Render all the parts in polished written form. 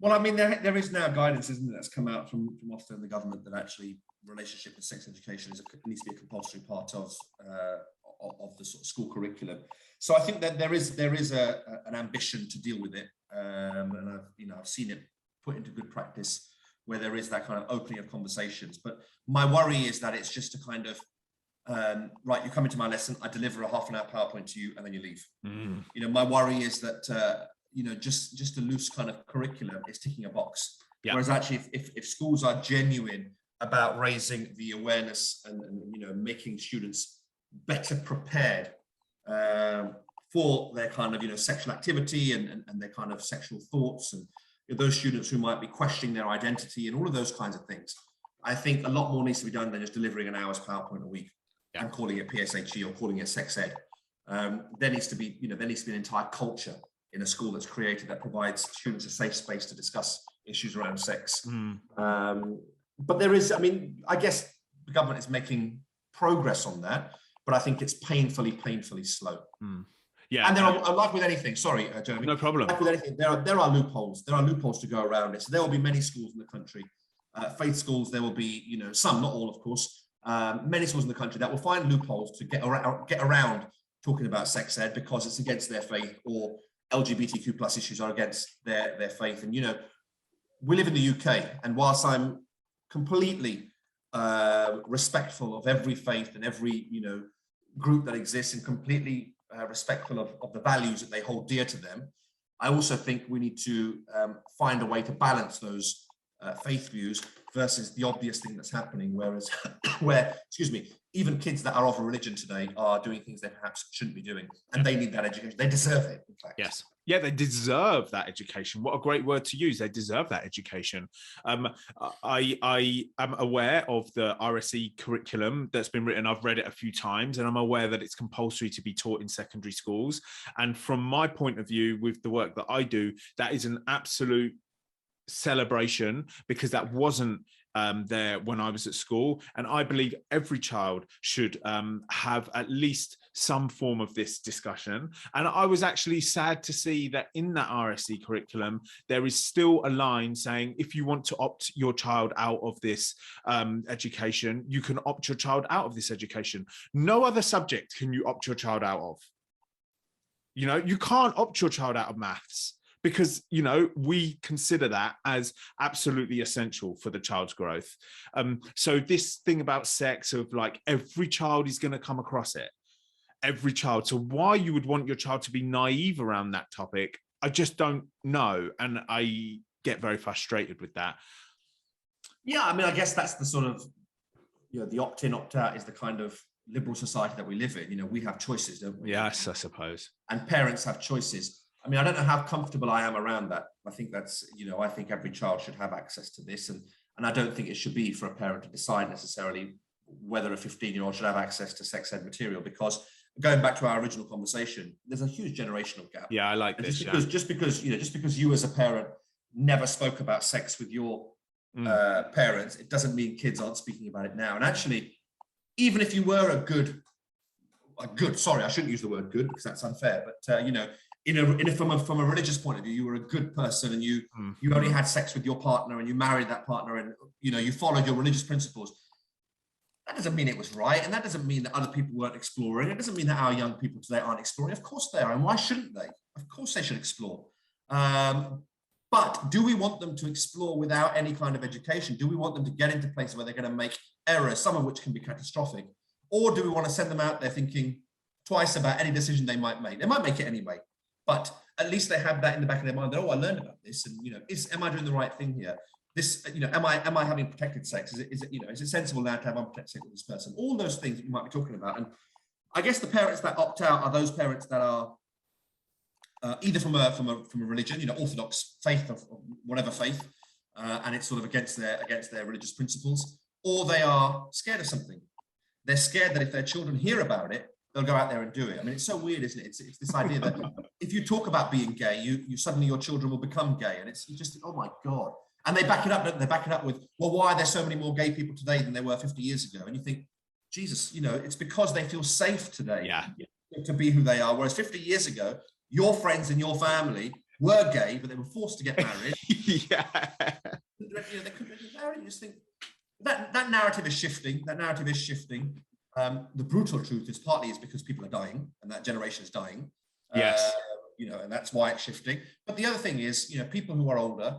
Well, I mean, there is now guidance, isn't there, that's come out from Ofsted and the government that actually relationship and sex education needs to be a compulsory part of the sort of school curriculum. So I think that there is an ambition to deal with it, and I've seen it put into good practice where there is that kind of opening of conversations. But my worry is that it's just a kind of right, you come into my lesson, I deliver a half-an-hour PowerPoint to you, and then you leave. My worry is that just a loose kind of curriculum is ticking a box. Yeah. Whereas actually, if schools are genuine about raising the awareness and making students better prepared for their kind of sexual activity and their kind of sexual thoughts, and those students who might be questioning their identity and all of those kinds of things, I think a lot more needs to be done than just delivering an hour's PowerPoint a week and calling it PSHE or calling it sex ed. There needs to be an entire culture in a school that's created that provides students a safe space to discuss issues around sex. But there is, I guess the government is making progress on that, but I think it's painfully slow. Yeah, and there are, like with anything, sorry, Jeremy. No problem. Like with anything, there are loopholes. There are loopholes to go around it. So there will be many schools in the country, faith schools. There will be, some, not all, of course, many schools in the country that will find loopholes to get around talking about sex ed because it's against their faith, or LGBTQ plus issues are against their faith. And we live in the UK, and whilst I'm completely respectful of every faith and every group that exists, and completely respectful of the values that they hold dear to them, I also think we need to find a way to balance those faith views versus the obvious thing that's happening, where even kids that are of a religion today are doing things they perhaps shouldn't be doing, and they need that education. They deserve it, in fact. Yes. Yeah, they deserve that education. What a great word to use. They deserve that education. I am aware of the RSE curriculum that's been written. I've read it a few times, and I'm aware that it's compulsory to be taught in secondary schools. And from my point of view, with the work that I do, that is an absolute celebration, because that wasn't there when I was at school. And I believe every child should have at least some form of this discussion. And I was actually sad to see that in that RSE curriculum, there is still a line saying, if you want to opt your child out of this education, you can opt your child out of this education. No other subject can you opt your child out of. You can't opt your child out of maths, because, we consider that as absolutely essential for the child's growth. So this thing about sex, of like, every child is going to come across it, every child. So why you would want your child to be naive around that topic, I just don't know. And I get very frustrated with that. Yeah, I guess that's the sort of, the opt-in, opt-out is the kind of liberal society that we live in. We have choices, don't we? Yes, I suppose. And parents have choices. I don't know how comfortable I am around that. I think that's, I think every child should have access to this. And I don't think it should be for a parent to decide necessarily whether a 15-year-old should have access to sex ed material, because going back to our original conversation, there's a huge generational gap. Yeah, I like this. Just because you as a parent never spoke about sex with your parents, it doesn't mean kids aren't speaking about it now. And actually, even if you were a good, sorry, I shouldn't use the word good because that's unfair, but from a religious point of view, you were a good person, and you only had sex with your partner, and you married that partner, and you followed your religious principles. That doesn't mean it was right, and that doesn't mean that other people weren't exploring. It doesn't mean that our young people today aren't exploring. Of course they are, and why shouldn't they? Of course they should explore. But do we want them to explore without any kind of education? Do we want them to get into places where they're going to make errors, some of which can be catastrophic? Or do we want to send them out there thinking twice about any decision they might make? They might make it anyway, but at least they have that in the back of their mind that, I learned about this, and am I doing the right thing here? This, am I having protected sex? Is it sensible now to have unprotected sex with this person? All those things that you might be talking about. And I guess the parents that opt out are those parents that are either from a religion, Orthodox faith of whatever faith, and it's sort of against their religious principles, or they are scared of something. They're scared that if their children hear about it, they'll go out there and do it. It's so weird, isn't it? It's this idea that if you talk about being gay, you suddenly your children will become gay, and it's just, oh my God. And they back it up, don't they? They back it up with, well, why are there so many more gay people today than there were 50 years ago? And you think, Jesus, it's because they feel safe today to be who they are. Whereas 50 years ago, your friends and your family were gay, but they were forced to get married. Yeah. You know, they couldn't get married. You just think that narrative is shifting. That narrative is shifting. The brutal truth is partly is because people are dying, and that generation is dying. Yes. You know, and that's why it's shifting. But the other thing is, you know, people who are older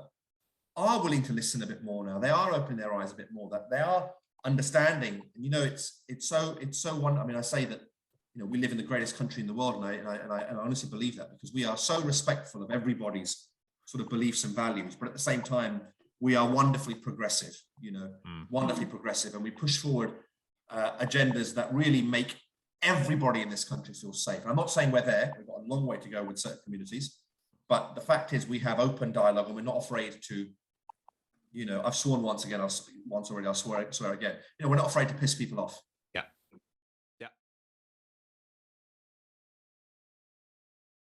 are willing to listen a bit more now. They are opening their eyes a bit more. That they are understanding. And you know, it's so one. I mean, I say that, you know, we live in the greatest country in the world, and I honestly believe that, because we are so respectful of everybody's sort of beliefs and values, but at the same time, we are wonderfully progressive. You know, wonderfully progressive, and we push forward agendas that really make everybody in this country feel safe. And I'm not saying we're there. We've got a long way to go with certain communities, but the fact is we have open dialogue, and we're not afraid to, you know, I've sworn once already, I'll swear again. You know, we're not afraid to piss people off.